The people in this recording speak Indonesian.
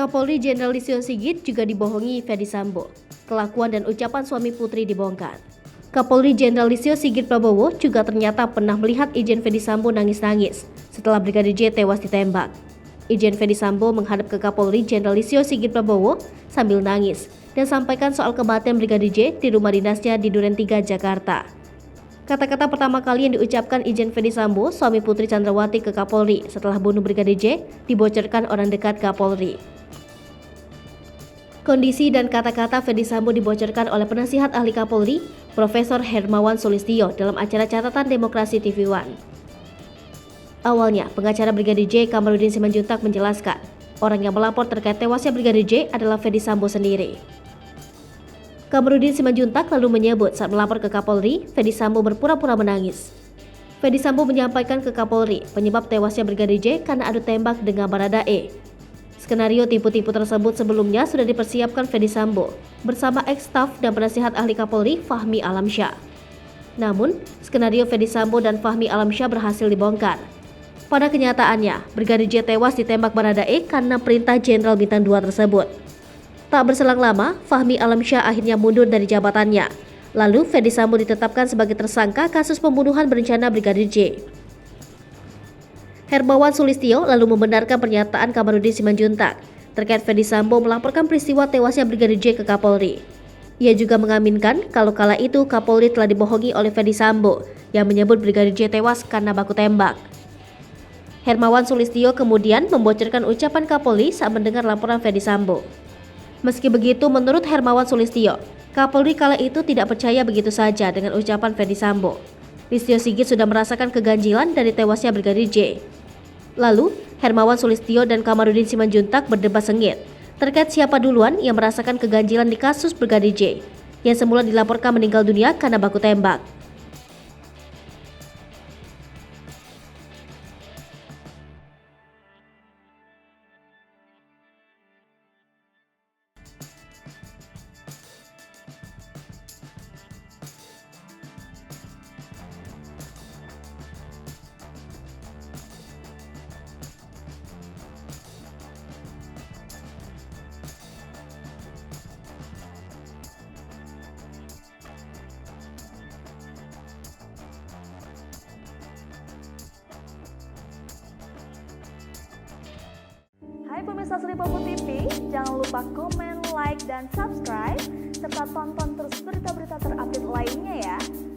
Kapolri Jenderal Listio Sigit juga dibohongi Ferdy Sambo. Kelakuan dan ucapan suami putri dibongkar. Kapolri Jenderal Listio Sigit Prabowo juga ternyata pernah melihat Irjen Ferdy Sambo nangis-nangis setelah Brigadir J tewas ditembak. Irjen Ferdy Sambo menghadap ke Kapolri Jenderal Listio Sigit Prabowo sambil nangis dan sampaikan soal kematian Brigadir J di rumah dinasnya di Duren 3, Jakarta. Kata-kata pertama kali yang diucapkan Irjen Ferdy Sambo, suami Putri Chandrawati, ke Kapolri setelah bunuh Brigadir J dibocorkan orang dekat Kapolri. Kondisi dan kata-kata Ferdy Sambo dibocorkan oleh penasihat ahli Kapolri, Profesor Hermawan Sulistyo dalam acara Catatan Demokrasi TV One. Awalnya, pengacara Brigadir J Kamarudin Simanjuntak menjelaskan, orang yang melapor terkait tewasnya Brigadir J adalah Ferdy Sambo sendiri. Kamarudin Simanjuntak lalu menyebut saat melapor ke Kapolri, Ferdy Sambo berpura-pura menangis. Ferdy Sambo menyampaikan ke Kapolri penyebab tewasnya Brigadir J karena adu tembak dengan Baradae. Skenario tipu-tipu tersebut sebelumnya sudah dipersiapkan Ferdy Sambo bersama ex-staf dan penasihat ahli Kapolri Fahmi Alamsyah. Namun, skenario Ferdy Sambo dan Fahmi Alamsyah berhasil dibongkar. Pada kenyataannya, Brigadir J tewas ditembak Baradae karena perintah Jenderal Bintang 2 tersebut. Tak berselang lama, Fahmi Alamsyah akhirnya mundur dari jabatannya. Lalu, Ferdy Sambo ditetapkan sebagai tersangka kasus pembunuhan berencana Brigadir J. Hermawan Sulistyo lalu membenarkan pernyataan Kamarudin Simanjuntak terkait Ferdy Sambo melaporkan peristiwa tewasnya Brigadir J ke Kapolri. Ia juga mengaminkan kalau kala itu Kapolri telah dibohongi oleh Ferdy Sambo yang menyebut Brigadir J tewas karena baku tembak. Hermawan Sulistyo kemudian membocorkan ucapan Kapolri saat mendengar laporan Ferdy Sambo. Meski begitu, menurut Hermawan Sulistyo, Kapolri kala itu tidak percaya begitu saja dengan ucapan Ferdy Sambo. Listio Sigit sudah merasakan keganjilan dari tewasnya Brigadir J. Lalu, Hermawan Sulistyo dan Kamarudin Simanjuntak berdebat sengit terkait siapa duluan yang merasakan keganjilan di kasus Brigadir J, yang semula dilaporkan meninggal dunia karena baku tembak. Hai pemirsa Selipopo TV, jangan lupa komen, like, dan subscribe, serta tonton terus berita-berita terupdate